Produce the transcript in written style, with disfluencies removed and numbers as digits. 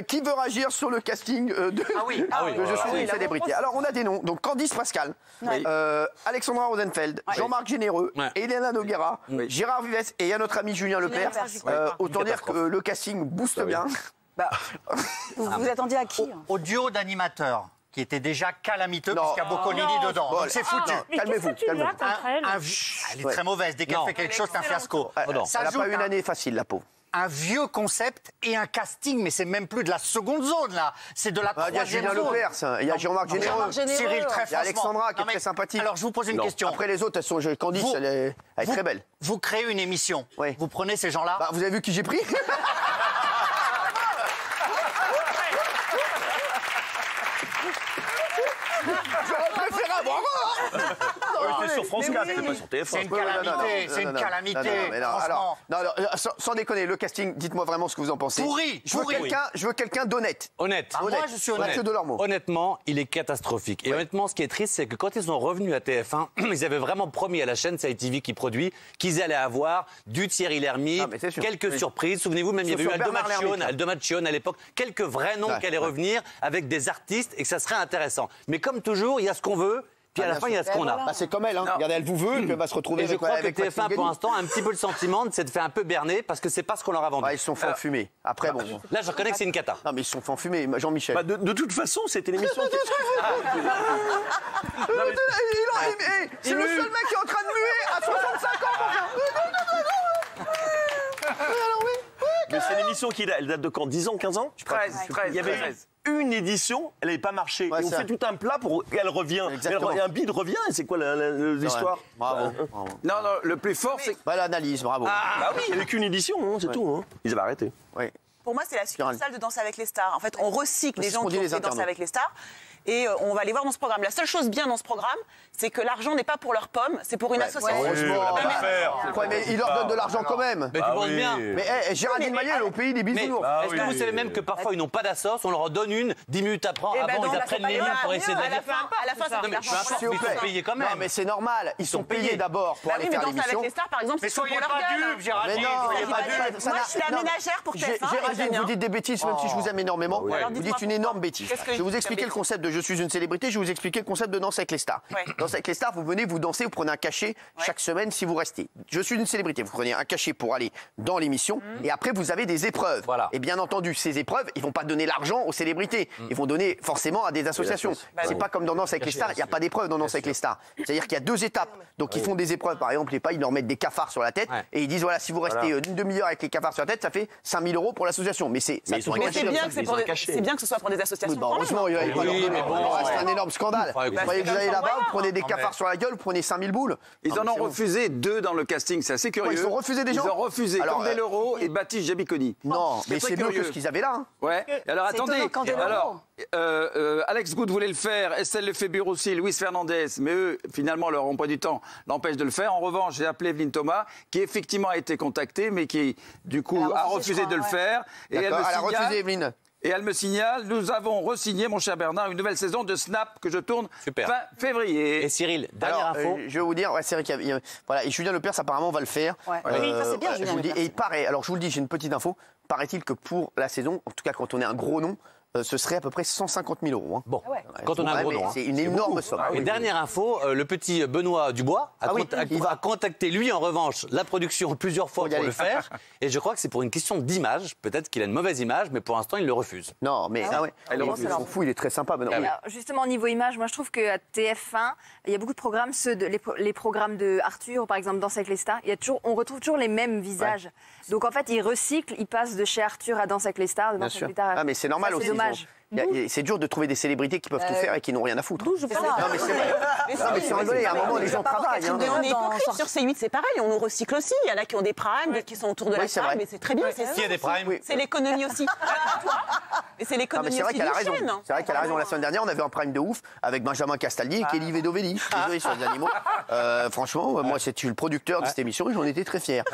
qui veut réagir sur le casting de Je suis une célébrité. Alors, on a des noms. Donc, Candice Pascal, Alexandra Rosenfeld, Jean-Marc Généreux, Elena Noguera, Gérard Vives et il y a notre ami Julien Lepers. Autant dire que le casting booste bien. Vous attendiez à qui? Au duo d'animateurs, qui était déjà calamiteux, puisqu'il y a Boccolini dedans. Donc c'est foutu. Calmez-vous, calmez-vous. Elle est très mauvaise. Dès qu'elle fait quelque chose, c'est un fiasco. Elle n'a pas eu une année facile, la pauvre. Un vieux concept et un casting, mais c'est même plus de la seconde zone, là. C'est de la troisième zone. Il y a Julien Lepers, il y a Jean-Marc Généreux, Cyril, très il y a Alexandra qui est très sympathique. Alors, je vous pose une question. Après les autres, elles sont... Candice, elle est très belle. Vous créez une émission. Vous prenez ces gens-là. Vous avez vu qui j'ai pris? J'aurais préféré avoir c'était sur France 4, c'était pas sur TF1. C'est une calamité, c'est une calamité. Sans déconner, le casting, dites-moi vraiment ce que vous en pensez. Pourri. Je veux quelqu'un d'honnête. Honnête. Moi, je suis honnête. Mathieu Delormeau. Honnêtement, il est catastrophique. Et honnêtement, ce qui est triste, c'est que quand ils sont revenus à TF1, ils avaient vraiment promis à la chaîne CITV qui produit qu'ils allaient avoir du Thierry Lhermitte, quelques surprises. Souvenez-vous, même il y avait eu Aldo Macchione à l'époque, quelques vrais noms qui allaient revenir avec des artistes et que ça serait intéressant. Mais comme toujours, il y a ce qu'on veut. Puis à la fin, il y a ce qu'on a. C'est comme elle, hein. Regardez, elle vous veut, elle va se retrouver avec. Et je crois que TF1, pour l'instant, a un petit peu le sentiment de s'être fait un peu berner parce que c'est pas ce qu'on leur a vendu. Ils se sont fait enfumer. Après, bon. Là, je reconnais que c'est une cata. Non, mais ils se sont fait enfumer, Jean-Michel. De toute façon, c'était l'émission. C'est le seul mec qui est en train de muer à 65 ans. Mais c'est l'émission qui elle date de quand? 10 ans, 15 ans? 13. Il y avait une édition, elle n'avait pas marché. Et on fait tout un plat pour qu'elle revienne. Et un bide revient, et c'est quoi l'histoire? Bravo. Non, le plus fort, c'est... l'analyse, bravo. Bah oui, il n'y avait qu'une édition, c'est tout. Ils avaient arrêté. Pour moi, c'est la succursale de Danse avec les stars. En fait, on recycle les gens qui ont fait Danse avec les stars. Et on va les voir dans ce programme. La seule chose bien dans ce programme, c'est que l'argent n'est pas pour leurs pommes, c'est pour une association. Mais ils leur donnent de l'argent quand même. Mais tu penses bien. Mais Géraldine Maillet, elle est au pays des bisounours. Est-ce que vous savez même que parfois ils n'ont pas d'assos, on leur en donne une, 10 minutes avant, ils apprennent les lignes pour essayer de la faire. À la fin, ça fait l'argent. Mais ils sont payés quand même. Non, mais c'est normal. Ils sont payés d'abord pour aller faire l'émission. Mais Danse avec les stars, par exemple, mais soyez pas dupes, Géraldine. Moi, je suis la ménagère pour TF1. Géraldine, vous dites des bêtises, même si je vous aime énormément. Vous dites une énorme bêtise. Je vais vous expliquer le concept de Je suis une célébrité. Je vais vous expliquer le concept de Danse avec les stars. Danse avec les stars, vous venez, vous dansez, vous prenez un cachet chaque semaine si vous restez. Je suis une célébrité. Vous prenez un cachet pour aller dans l'émission et après vous avez des épreuves. Et bien entendu, ces épreuves, ils vont pas donner l'argent aux célébrités. Ils vont donner forcément à des associations. C'est pas comme dans Danse avec les stars. Il n'y a pas d'épreuve dans Danse avec les stars. C'est-à-dire qu'il y a 2 étapes. Donc ils font des épreuves. Par exemple, ils leur mettent des cafards sur la tête et ils disent voilà, si vous restez une demi-heure avec les cafards sur la tête, ça fait 5 000 € pour l'association. Mais c'est bien que ce soit pour des associations. Heureusement, il va c'est un énorme scandale. Vous croyez que vous allez là-bas, vous prenez des cafards sur la gueule, vous prenez 5000 boules. Ils en ont refusé 2 dans le casting, c'est assez curieux. Ils ont refusé des gens. Ils ont refusé Candeloro et Baptiste Jabiconi. Non, mais c'est mieux que ce qu'ils avaient là. Ouais. Alors attendez. Alors, Alex Good voulait le faire, Estelle Lefébure aussi, Luis Fernandez, mais eux, finalement, leur emploi du temps l'empêche de le faire. En revanche, j'ai appelé Evelyne Thomas, qui effectivement a été contactée, mais qui, du coup, a refusé de le faire. Et elle a refusé, Evelyne. Et elle me signale, nous avons re-signé, mon cher Bernard, une nouvelle saison de Snap que je tourne fin février. Et Cyril, dernière info. Je vais vous dire, c'est vrai qu'il y a, voilà, et Julien Lepers apparemment va le faire. C'est bien, Julien Lepers. Et il paraît, alors je vous le dis, j'ai une petite info, paraît-il que pour la saison, en tout cas quand on est un gros nom, ce serait à peu près 150 000 €. Bon, quand on a un gros nom. C'est une énorme somme. Et dernière info, le petit Benoît Dubois a contacté lui en revanche la production plusieurs fois pour le faire. Et je crois que c'est pour une question d'image. Peut-être qu'il a une mauvaise image, mais pour l'instant il le refuse. Non, mais il s'en fout, il est très sympa Benoît. Alors, justement au niveau image, moi je trouve qu'à TF1, il y a beaucoup de programmes, les programmes de Arthur, par exemple Danse avec les stars, on retrouve toujours les mêmes visages. Donc en fait, ils recyclent, ils passent de chez Arthur à Danse avec les stars. Bien sûr. Mais c'est normal aussi. C'est dur de trouver des célébrités qui peuvent tout faire et qui n'ont rien à foutre. Non, mais c'est vrai. Mais c'est rigolé, à un moment, les gens travaillent. On est hypocrite sur C8, c'est pareil, on nous recycle aussi. Il y en a qui ont des primes, qui sont autour de la table, mais c'est très bien. Qui a des primes? C'est l'économie aussi. Et c'est l'économie aussi d'une chaîne. C'est vrai qu'elle a raison. La semaine dernière, on avait un prime de ouf avec Benjamin Castaldi et Kelly Vedovelli. Désolé sur les animaux. Franchement, moi, je suis le producteur de cette émission et j'en étais très fier.